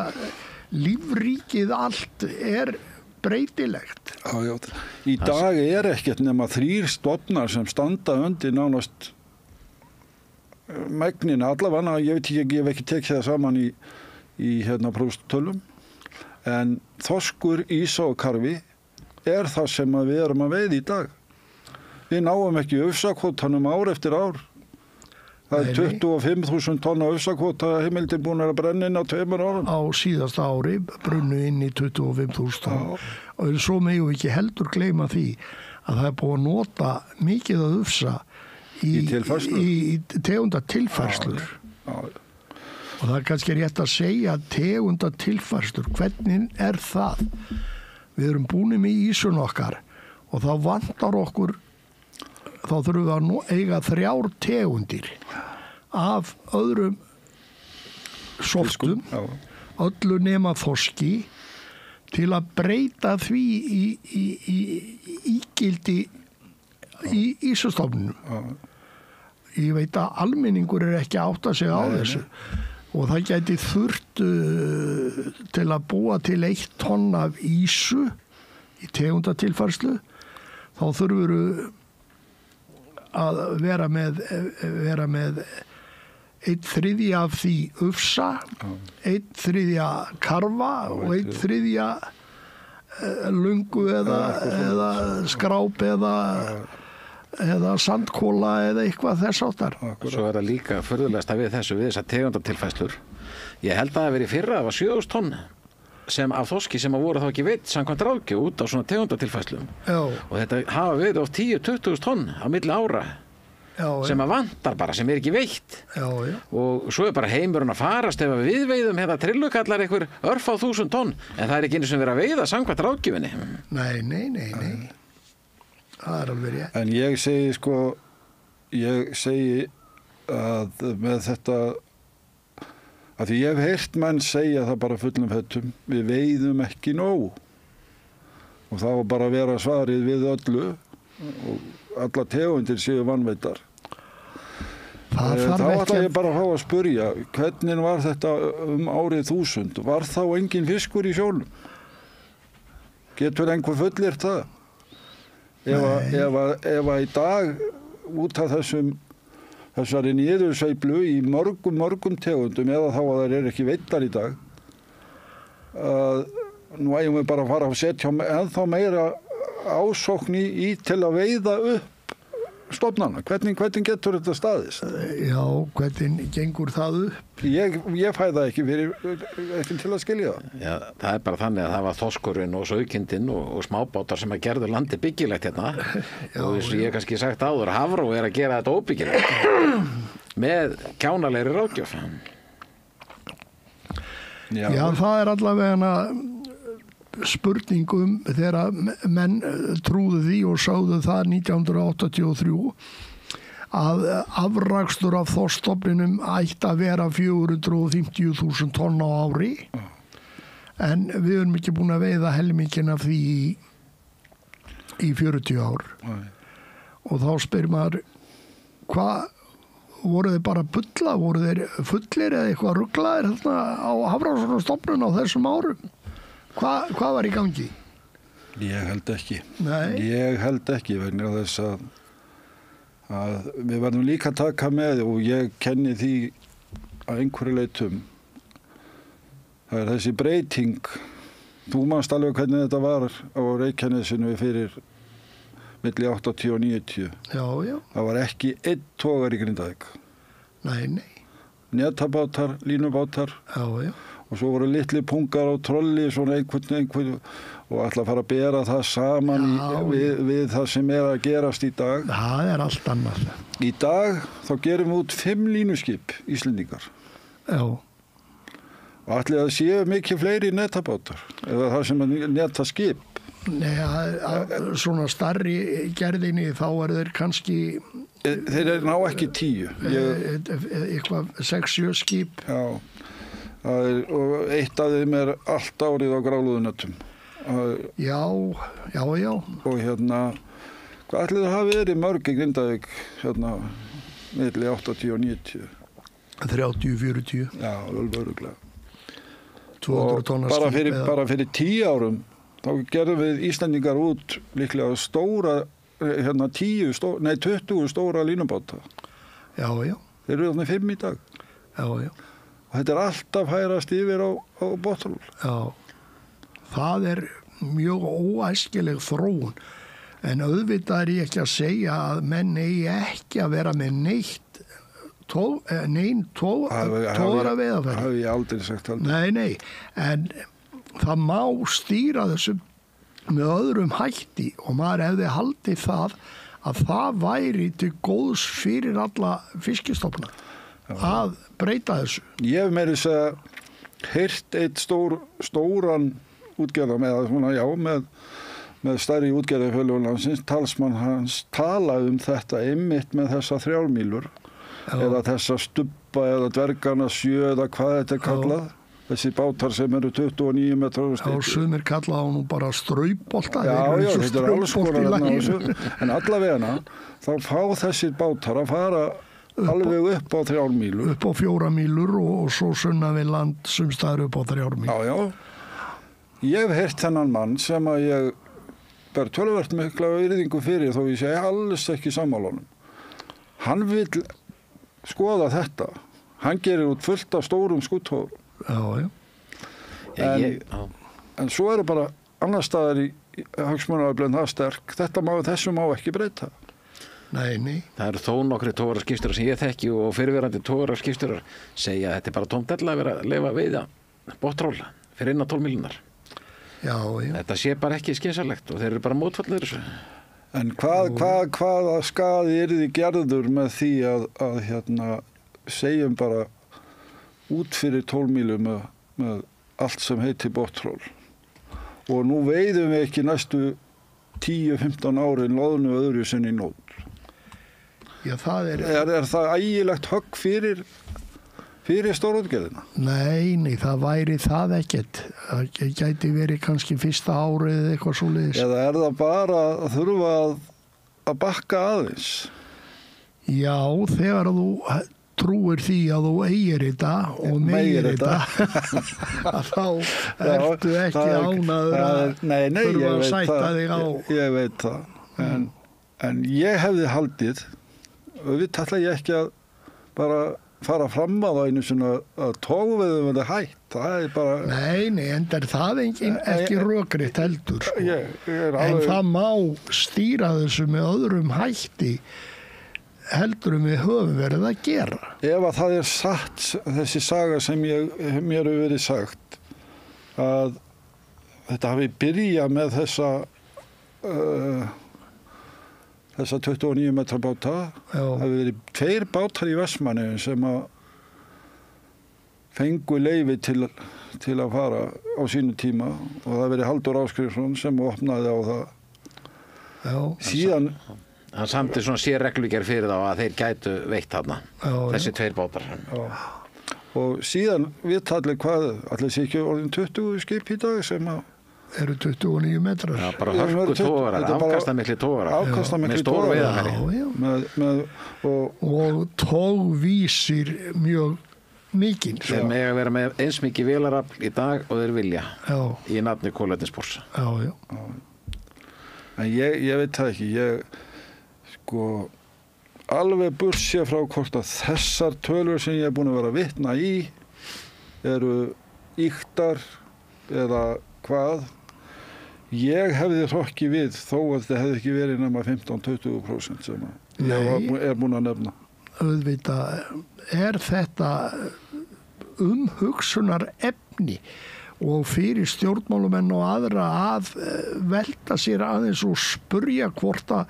lífríkið allt er breytilegt. Já. Í dag er ekkert nema 3 stofnar sem standa undir nánast megnina allavega, ég hef ekki tekið það saman í prófstölum, en þorskur, ýsa og karfi er það sem við erum að veiða í dag. Við náum ekki ufsakvótanum ár eftir ár. Það er 25.000 tonna ufsakvóta heimildir búin að brenna inn á 2 árum. Á síðasta ári brunnu inn í 25.000 tonna. Og svo megum við ekki heldur gleyma því að það er búið að nota mikið að ufsa í tegundatilfærslur. Og það er kannski rétt að segja tegundatilfærslur. Hvernig er það? Við erum búin með ísun okkar og þá vantar okkur, þá þurfum við að eiga 3 tegundir af öðrum sortum, öllu nema þorski, til að breyta því í ígildi í ísustofnunum. Ég veit að almenningur er ekki átt að segja á þessu. Og það gæti þurft til að búa til 1 tonn af ísu í tegundatilfærslu, þá þurfur að vera með 1/3 af því ufsa, 1/3 karfa og 1/3 lungu eða skráp eða sandkóla eða eitthvað þess áttar. Svo það líka furðulegasta við þessar tegundatilfærslur. Ég held að það hafi verið í fyrra, það var 7.000 tonn sem af þorski sem voru þá ekki veidd samkvæmt ráðgjöf út á svona tegundatilfærslum. Já. Og þetta hafa verið oft 10-20.000 tonn á milli ára. Já, sem að vantar bara, sem ekki veitt. Já. Og svo bara heimurinn að farast ef við veiðum trillukallar einhver örfá 1.000 tonn, en það er ekki einu sem verið að veiða samkvæmt ráðgjöfinni. Nei. Það er alveg rétt. En ég segi að með þetta, að því ég hef heyrt menn segja það bara fullum fettum, við veiðum ekki nóg. Og þá bara vera svarið við öllu og alla tegundir séu vanveitar. Þá ætla ég bara að fá að spyrja, hvernig var þetta árið 1000? Var þá engin fiskur í sjónum? Getur einhver fullyrt það? Ef að í dag út af þessari niðursveiflu í mörgum tegundum, eða þá að þær ekki veittar í dag, nú eigum við bara að fara að setja ennþá meira ásókn í til að veiða upp stofnana. Hvernig getur þetta staðist? Já, hvernig gengur það upp? Ég fæ það ekki til að skilja það. Já, það er bara þannig að það var þorskurinn og saukindinn og smábátar sem að gerðu landi byggilegt hérna. Já, og eins og ég kannski sagt áður, Hafró er að gera þetta óbyggilegt með kjánalegri ráðgjöf. Já, það er allavega spurningum þegar menn trúðu því og sáðu það 1983 að afrakstur af þorskstofninum ætti að vera 450.000 tonn á ári, en við erum ekki búin að veiða helminginn af því í 40 ár. Og þá spyr maður, voru þeir bara að bulla, voru þeir fullir eða eitthvað ruglaðir á hafrannsóknastofnun á þessum árum? Hvað var í gangi? Ég held ekki. Nei. Ég held ekki vegna þess að við verðum líka að taka með, og ég kenni því að einhverju leitum. Það er þessi breyting. Þú manst alveg hvernig þetta var á Reykjanesinu fyrir milli 80 og 90. Já. Það var ekki einn togar í Grindavík. Nei. Netabátar, línubátar. Já. Og svo voru litli pungar á trolli, svona einhvern, og ætla að fara að bera það saman við það sem er að gerast í dag. Það er allt annað. Í dag þá gerum við út 5 línuskip, Íslendingar. Já. Og ætli að séu mikið fleiri netabátar, eða það sem er netaskip. Nei, svona starri gerðinni þá þeir kannski... Þeir ná ekki 10. Eitthvað 6-7 skip. Já. Og eitt af þeim er allt árið á gráluðunöttum. Já. Og hvað ætli það hafi verið mörg í Grindavík, milli 80 og 90? 30-40. Já, alveg örugglega. 200 tonna skip. Bara fyrir 10 árum, þá gerðum við Íslendingar út líklega stóra, 20 stóra línubáta. Já. Þeir eru þarna 5 í dag. Já. Og þetta er alltaf hærast yfir á botnrúll. Já, það er mjög óæskileg þróun. En auðvitað er ég ekki að segja að menn eigi ekki að vera með neitt tóra veiðarfæri. Það hef ég aldrei sagt aldrei. Nei, en það má stýra þessu með öðrum hætti, og maður hefði haldið það að það væri til góðs fyrir alla fiskistofna. Að breyta þessu. Ég hef meira þess að heyrt eitt stóran útgerðar með stærri útgerðarfélögum landsins, talsmann hans talaði þetta einmitt með þessa 3 mílur eða þessa stubba eða dvergana 7 eða hvað þetta er kallað. Þessi bátar sem eru 29 metrar á stykki. Já, sumir kallaði nú bara straupbolta. Já, þetta er alls konar þessu. En allavega þá fá þessir bátar að fara alveg upp á 3 mílur. Upp á 4 mílur og svo sunna við land sumstaðar upp á 3 mílur. Já. Ég hef heyrt þennan mann sem að ég ber töluvert mikla virðingu fyrir, þó ég segi alls ekki sammála honum. Hann vill skoða þetta. Hann gerir út fullt af stórum skúthofum. Já. En svo eru bara annar staðar í hagsmunaöflin það sterk, þessu má ekki breyta. Nei. Það eru þó nokkri togaraskipstjórar sem ég þekki og fyrirverandi togaraskipstjórar segja að þetta er bara tómdella að vera að leyfa veiða botntról fyrir innan 12 mílurnar. Já. Þetta sé bara ekki skynsamlegt og þeir eru bara mótfallnir þessu. En hvaða skaði yrði gerður með því að segjum bara út fyrir 12 mílu með allt sem heitir botntról. Og nú veiðum við ekki næstu 10-15 árin loðnu öðru sinni í nót. Já, það Er það ægilegt högg fyrir stórútgerðina? Nei, það væri það ekkert. Það gæti verið kannski fyrsta árið eða eitthvað svoleiðis. Eða er það bara að þurfa að bakka aðeins? Já, þegar þú trúir því að þú eigir þetta og meigir þetta að þá ertu ekki ánægður að þurfa að sætta þig á. Ég veit það. En ég hefði haldið, við ætla ég ekki að bara fara fram á það einu svona að togveiðum verði hætt. Það er bara... Nei, enda er það ekki rökrétt heldur. Sko. En það má stýra þessu með öðrum hætti heldur við höfum verið að gera. Ef að það er satt, þessi saga sem mér hefur verið sagt, að þetta hafi byrjað með þessa 29 metra báta, hafi verið 2 bátar í Vestmannaeyjum sem að fengu leyfi til að fara á sínu tíma og það verið Halldór Ásgrímsson sem opnaði á það. Já. Síðan hann samti svona sérreglugerð fyrir þá að þeir gætu veitt þarna, þessi 2 bátar. Og síðan við allir allir sé ekki orðin 20 skip í dag sem að eru 29 metrar. Já, bara hörku togarar, afkastamikli togarar. Með stór veiðarfæri. Og togvísir mjög mikinn. Þeir mega vera með eins mikið vélarafl í dag og þeir vilja í nafni kolvetnisspors. Já. En ég veit það ekki, alveg burtséð frá hvort að þessar tölur sem ég er búin að vera að vitna í eru ýktar eða hvað. Ég hefði hrokkið við þó að þetta hefði ekki verið nema 15-20% sem ég er búin að nefna. Auðvitað er þetta umhugsunar efni og fyrir stjórnmálumenn og aðra að velta sér aðeins og spurja hvort að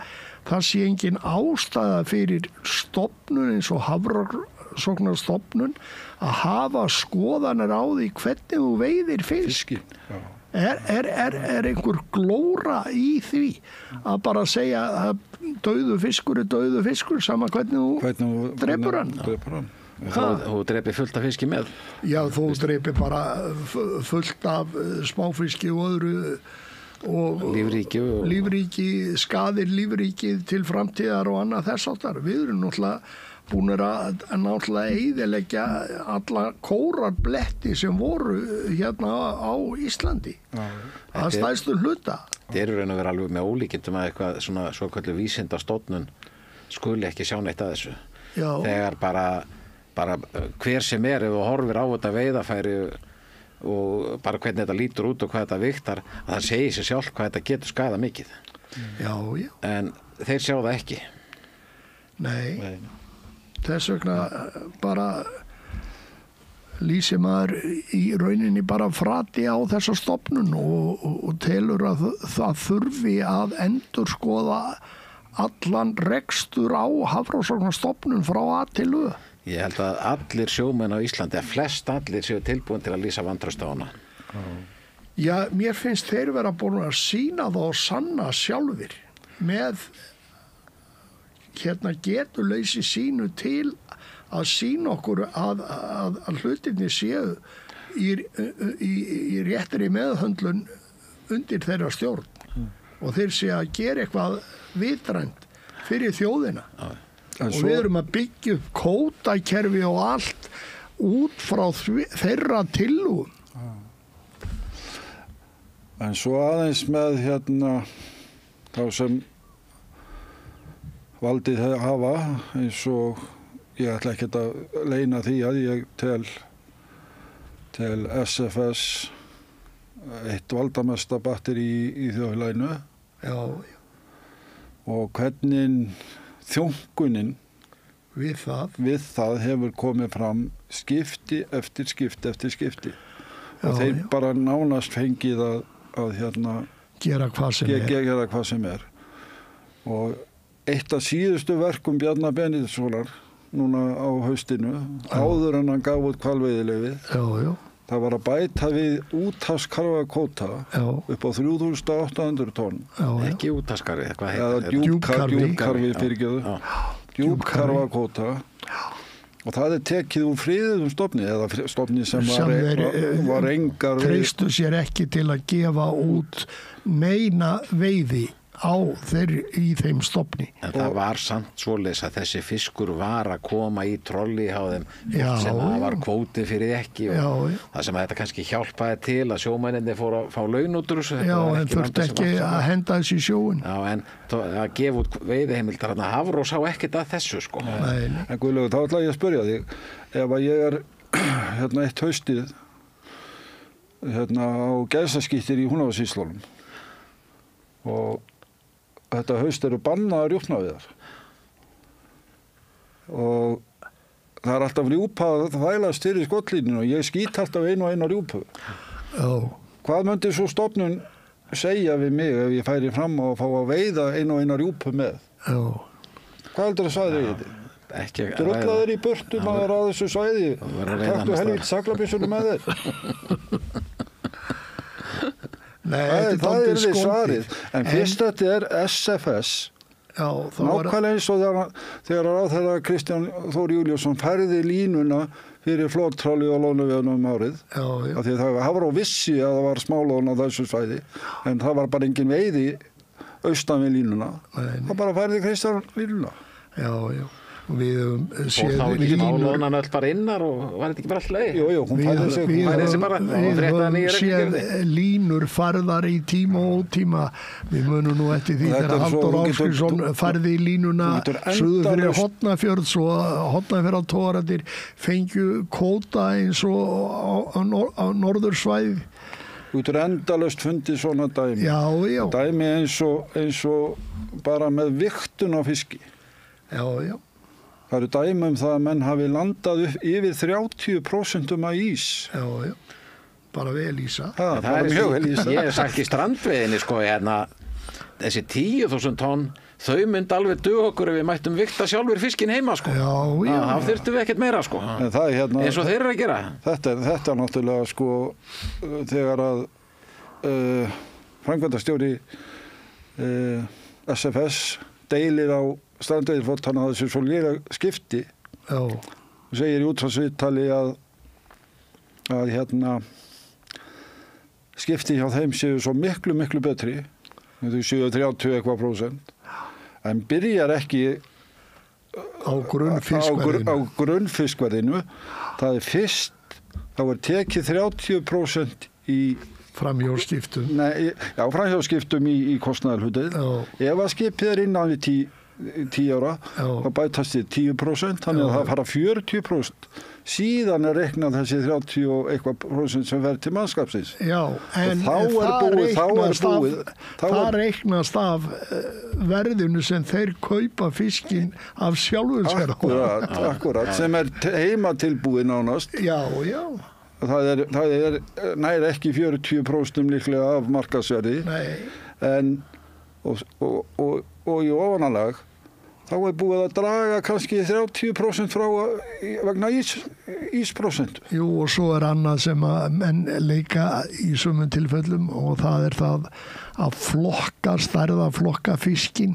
það sé engin ástæða fyrir stofnun eins og Hafrannsóknastofnun að hafa skoðanir á því hvernig þú veiðir fisk. Er einhver glóra í því að bara segja að dauður fiskur sama hvernig þú drepur hann? Þú dreipir fullt af fiski með? Já, þú dreipir bara fullt af smáfiski og öðru og lífríki, skaðir lífríkið til framtíðar og annað þess áttar. Við erum náttúrulega búinir að eyðileggja alla kórarbletti sem voru hérna á Íslandi. Það stærstu hluta. Það eru raun að vera alveg með ólíkindum að eitthvað svona svoköldu vísindastofnun skuli ekki sjá neitt að þessu. Já. Þegar bara hver sem ef þú horfir á þetta veiðarfæri og bara hvernig þetta lítur út og hvað þetta vigtar, að það segir sér sjálf hvað þetta getur skaðað mikið. Já. En þeir sjá það ekki. Nei. Þess vegna bara lýsir maður í rauninni bara frati á þessa stofnun og telur að það þurfi að endurskoða allan rekstur á Hafrannsóknastofnun frá A til Ö. Ég held að allir sjómenn á Íslandi, að flest allir séu tilbúin til að lýsa vantraust á hana. Já, mér finnst þeir vera búin að sýna það og sanna sjálfir með getuleysi sínu til að sýna okkur að hlutinni séu í réttri meðhöndlun undir þeirra stjórn og þeir séu að gera eitthvað vitrænt fyrir þjóðina. Og við erum að byggja upp kvótakerfi og allt út frá þeirra tillögum. En svo aðeins með þá sem valdið hafa, eins og ég ætla ekki að leyna því að ég tel SFS eitt valdamesta batteri í þjóðfélaginu Já, og hvernig þjónkunin við það. Hefur komið fram skipti eftir skipti og Já, þeir já. bara nánast fengið að Gera hvað sem er. Og eitt af síðustu verkum Bjarna Benediktssonar núna á haustinu, áður en hann gaf út hvalveiðileyfið, Já. það var að bæta við úthafskarfakvóta upp á 3.800 tonn. Já. Ekki úthafskarfi, hvað Eða heitir djúpkarfi fyrirgefðu. Djúpkarfakvóta. Og það tekið úr friðum stofni, eða stofni sem var engar... Treystu sér ekki til að gefa út neina veiði í þeim stofni. En það var samt svoleiðis að þessi fiskur var að koma í trolli á þeim sem var kvótið fyrir ekki og það sem þetta kannski hjálpaði til að sjómennirnir fóru að fá laun út úr þessu. Já, en þurfti ekki að henda þessi í sjóin. Já, en að gefa út veiðiheimildar þarna Hafró sá ekkert að þessu, sko. Nei. En Guðlaugur, þá ætla ég að spyrja þig, ef að ég eitt haustið á gæsaskíttir í Húnavatnssýslunum og þetta haust eru bannaðar rjúpnaveiðar og það er alltaf rjúpa að þvælast fyrir skollíninu og ég skýt alltaf einu rjúpu. Hvað myndi svo stofnun segja við mig ef ég færi fram og fá að veiða einu rjúpu með? Hvað heldur það sagði ég þetta? Drullaður í burtu maður á þessu svæði, taktu helvít saglabyssunum með þeir. Nei, það er því svarið, en fyrst þetta er SFS, nákvæmlega eins og þegar ráðherra Kristján Þór Júlíusson færði línuna fyrir flóttráli og lónuveiðunum árið, af því það var á vissi að það var smálón á þessu svæði, en það var bara engin veiði austan við línuna, það bara færði Kristján línuna. Já. Við og þá ekki smálónan öll bara innar og var þetta ekki bara alltaf leið? Jú, hún færði sig. Við höfum séð línur farðar í tíma og ótíma. Við munum nú eftir því þegar Halldór Ásgrímsson færði í línuna suður fyrir Hornafjörð svo Hornafjörðartogararnir fengju kvóta eins og á norðursvæði. Þú getur endalaust fundið svona dæmi. Já. Dæmi eins og bara með vigtun á fiski. Já. Það eru dæmi það að menn hafi landað upp yfir 30% af ís. Já. Bara vel ísa. Það er mjög vel ísa. Ég hef sagt í strandveiðinni, sko, þessi 10.000 tonn, þau myndi alveg duga okkur ef við mættum vigta sjálfur fiskinn heima, sko. Já. Það þurftum við ekkert meira, sko. En það er eins og þeir eru að gera. Þetta er náttúrulega, sko, þegar að framkvæmdastjóri SFS deilir á strandveiðiflotann að þessu svo lélega skipti og segir í útvarpsviðtali að skipti hjá þeim séu svo miklu betri, þau séu 30 eitthvað %, en byrjar ekki á grunnfiskverðinu. Það er fyrst, þá er tekið 30% í framhjóskiptum. Framhjóskiptum í kostnaðarhlutið. Ef að skipið er innan við 10 ára, þá bætast þið 10%, þannig að það fara 40%. Síðan er reiknað þessi 30 og eitthvað % sem verður til mannskapsins. Já, en það reiknast af verðinu sem þeir kaupa fiskinn af sjálfum sér. Akkurat, sem er heimatilbúið nánast. Já. Það er nær ekki 40% líklega af markaðsverði. En og í ofanalag þá er búið að draga kannski 30% frá vegna ísprósentu. Jú, og svo er annað sem að menn leika í sumum tilfellum og það er það að stærðaflokka fiskinn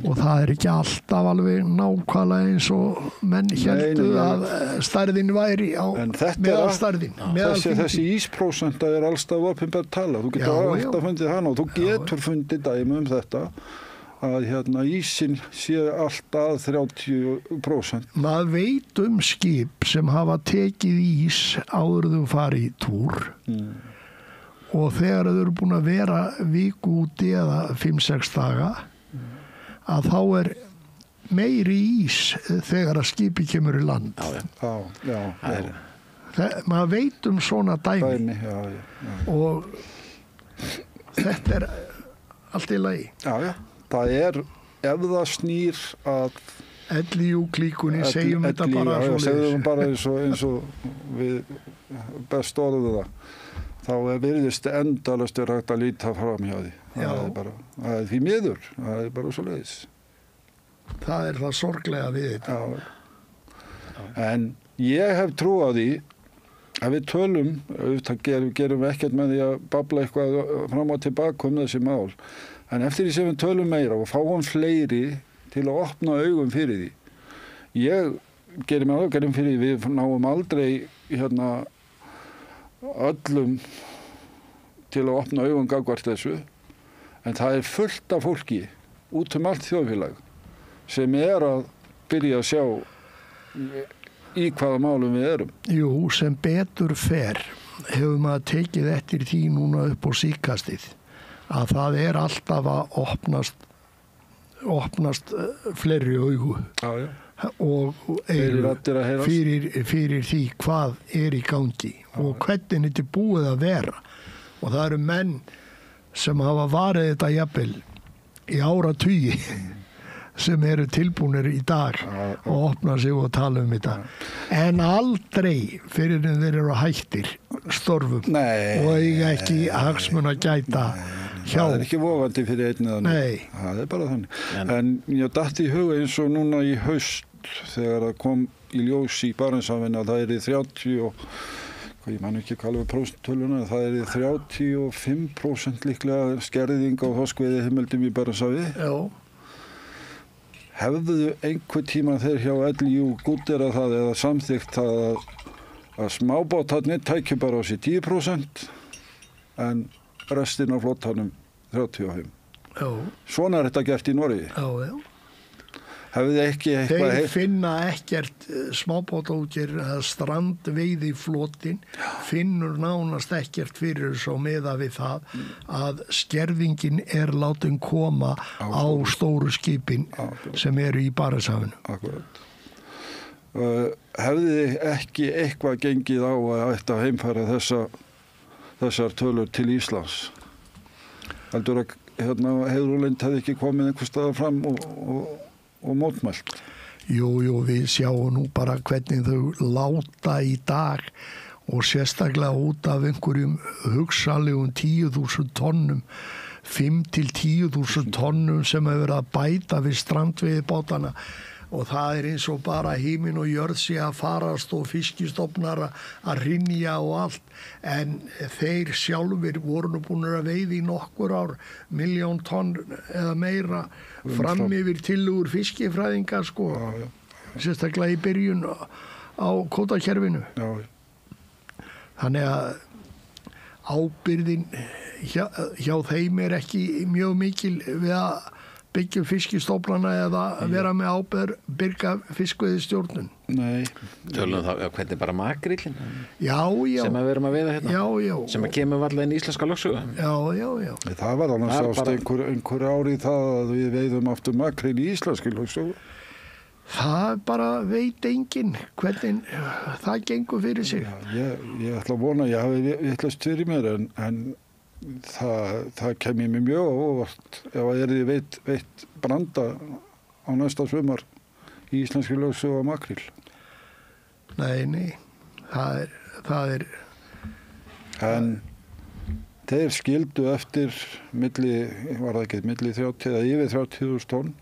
og það er ekki alltaf alveg nákvæmlega eins og menn héldu að stærðin væri á meðalstærðin. Þessi ísprósenta er alltaf opinber tala. Þú getur alltaf fundið hana og þú getur fundið dæmi um þetta að ísinn sé alltaf 30%. Maður veit skip sem hafa tekið ís áður þau fari í túr og þegar þau eru búin að vera viku úti eða 5-6 daga að þá er meiri ís þegar að skipi kemur í land. Já. Maður veit svona dæmi. Já. Og þetta allt í lagi. Já, það ef það snýr að LIU klíkunni, segjum þetta bara segjum bara eins og við best orðum það. Þá virðist endalaust hægt að líta fram hjá því. Það er því miður, það er bara svoleiðis. Það er það sorglega við þetta. En ég hef trú á því að við tölum, gerum við ekkert með því að babla eitthvað fram og tilbaka þessi mál. En eftir því sem við tölum meira og fáum fleiri til að opna augum fyrir því. Ég gerir mig ágjörðum fyrir því, við náum aldrei öllum til að opna augun gagnvart þessu, en það er fullt af fólki út allt þjóðfélag sem að byrja að sjá í hvaða málum við erum. Jú, sem betur fer hefur maður tekið eftir því núna upp á síkastið að það er alltaf að opnast fleiri augu. Já. Og fyrir því hvað er í gangi og hvernig þetta er búið að vera, og það eru menn sem hafa varið þetta jafnvel í áratugi sem eru tilbúnir í dag og opna sig og tala þetta en aldrei fyrir en þeir eru hættir störfum og eiga ekki hagsmuna gæta hjá. Það er ekki vofandi fyrir einn eða neitt. Það er bara þannig. En ég datt í huga eins og núna í haust þegar það kom í ljós í Barentshafinu að það er í 30 og ég man ekki hvað alveg prósenttöluna, það er í 35% líklega skerðing á þorskveiði heimildum í Barentshafi. Já. Hefðu einhver tíma þeir hjá LIU gúdderað það eða samþykkt það að smábátarnir tækju bara á sig 10% en restin af flottanum 35%. Já. Svona er þetta gert í Noregi. Já. Þeir finna ekkert smábátaútgerð eða strandveiði flotin finnur nánast ekkert fyrir svo meða við það að skerðingin er látin koma á stóru skipin sem eru í Barentshafinu. Akkurat. Hefði ekki eitthvað gengið á að ætta að heimfæra þessar tölur til Íslands? Heldur að Heiðrúlind hefði ekki komið einhvers staðar fram og mótmælt? Jú, við sjáum nú bara hvernig þau láta í dag og sérstaklega út af einhverjum hugsalegum 10.000 tonnum, 5.000–10.000 tonnum sem hefur verið að bæta við strandveiðibátana og það er eins og bara himinn og jörð sé að farast og fiskistofnar að hrynja og allt, en þeir sjálfur voru nú búin að veiða í nokkur ár 1.000.000 tonn eða meira fram yfir tillögur fiskifræðinga sérstaklega í byrjun á kvótakerfinu. Þannig að ábyrgðin hjá þeim er ekki mjög mikil við að byggja fiskistofnana eða vera með ábyrga fiskveiðistjórnun. Nei. Tölum þá, hvernig bara makrillin? Já. Sem að við erum að veiða hérna? Já. Sem að kemur varlega inn í íslenska lögsögu? Já. Það var alveg sást einhver ári í það að við veiðum aftur makrill í íslenski lögsögu. Það bara veit enginn hvernig það gengur fyrir sig. Já, ég ætla að vona, ég hafi vitlaust fyrir mér en það kemur mér mjög óvart ef að veitt branda á næsta sumar í íslenski lögsögu á makrill. Nei, það er En þeir skildu eftir milli 30 eða yfir 30.000 tonn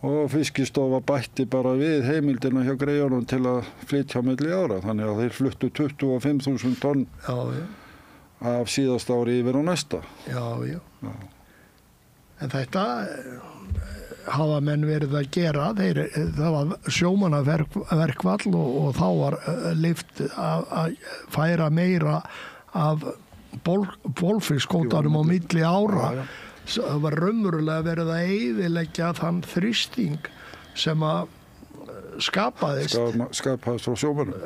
og Fiskistofa bætti bara við heimildina hjá greiðunum til að flytja milli ára, þannig að þeir fluttu 25.000 tonn af síðast ári yfir á næsta. Já. En þetta hafa menn verið að gera. Það var sjómannaverkfall og þá var leyft að færa meira af bolfiskótanum á milli ára. Það var raunverulega verið að eyðileggja þann þrýsting sem að skapaðist frá sjómönnum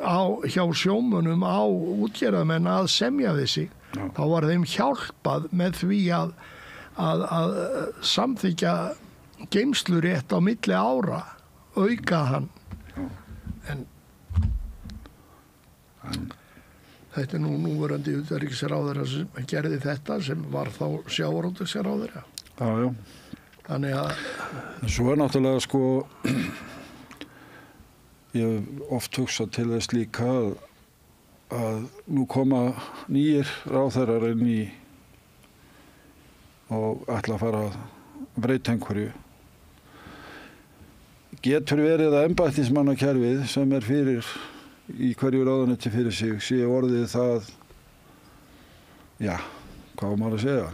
hjá sjómönnum á útgerðarmenn að semja við sig. Þá var þeim hjálpað með því að samþykja geymslurétt á milli ára, auka hann. Þetta er núverandi utanríkisráðherra sem gerði þetta, sem var þá sjávarútvegsráðherra. Já. Þannig að... Svo náttúrulega sko, ég hef oft hugsað til þess líka að nú koma nýjir ráðherrar inn í og ætla að fara að breyta einhverju. Getur verið að embættismannakerfið sem er fyrir í hverju ráðuneyti fyrir sig sé orðið það, já, hvað maður að segja?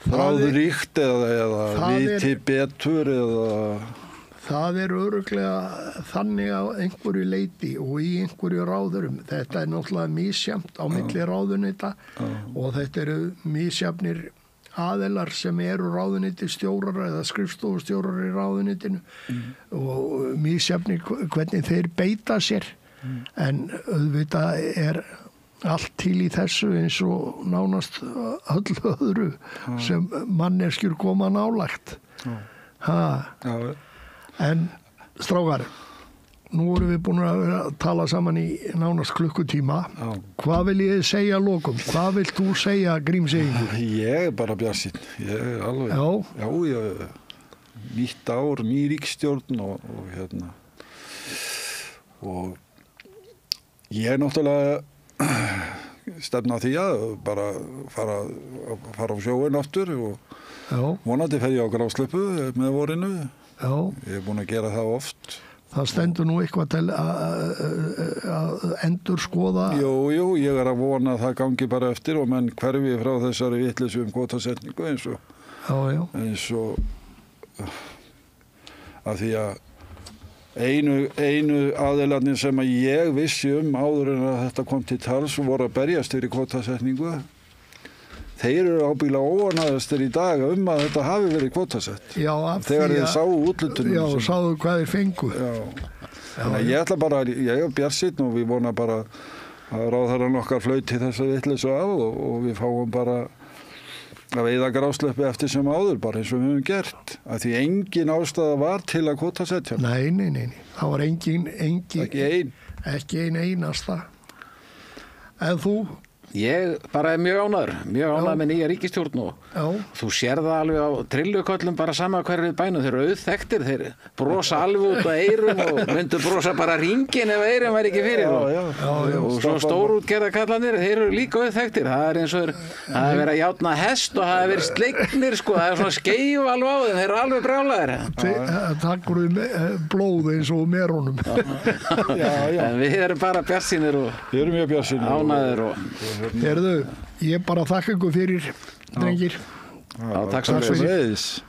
Ráðríkt eða viti betur eða... Það er örugglega þannig á einhverju leiti og í einhverju ráðurum. Þetta er náttúrulega misjafnt á milli ráðuneyta og þetta eru misjafnir aðilar sem eru ráðuneytisstjórar eða skrifstofustjórar í ráðuneytinu og misjafnir hvernig þeir beita sér. En auðvitað er allt til í þessu eins og nánast öllu öðru sem manneskjur koma nálægt. En strákar, nú erum við búin að tala saman í nánast klukkutíma. Hvað vil ég segja að lokum? Hvað vilt þú segja, Grímseyingur? Ég er bara bjartsýnn. Ég er alveg... Já, nýtt ár, ný ríkisstjórn og hérna. Og ég er náttúrulega stefna því að bara fara á sjóinn aftur og vonandi fer ég á grásleppu með vorinu. Já. Ég er búin að gera það oft. Það stendur nú eitthvað til að endur skoða? Jú, ég er að vona að það gangi bara eftir og menn hverfi frá þessari vitleysu kvótasetningu eins og að því að einu aðilarnir sem að ég vissi áður en að þetta kom til tals voru að berjast fyrir kvótasetningu. Þeir eru ábyggilega óánægðastir í dag að þetta hafi verið kvótasett. Já, þegar þeir sáu útlutunum. Já, sáu hvað þeir fengu. Þannig að ég ætla bara, ég er bjartsýnn og við vona bara að ráðherrann okkar flauti þessa vitleysu af og við fáum bara að veiða grásleppu eftir sem áður, bara eins og við höfum gert. Að því engin ástæða var til að kvótasetja. Nei. Það var ekki einasta. En þú? Ég bara er mjög ánægður með nýja ríkisstjórn og þú sér það alveg á trilluköllum bara sama hverju við bænum, þeir eru auðþekktir, þeir brosa alveg út á eyrum og myndu brosa bara hringin ef eyrum væri ekki fyrir og svo stórútgerða kallanir, þeir eru líka auðþekktir, það er eins og það er verið að játna hest og það er verið sleiknir sko, það er svona skeif alveg á þeim, þeir eru alveg brjálæðir. Takkur blóð eins og merónum. En við erum bara bjartsýnir og ánægðir og Heyrðu, ég bara þakka ykkur fyrir, drengir. Takk svo leiðis.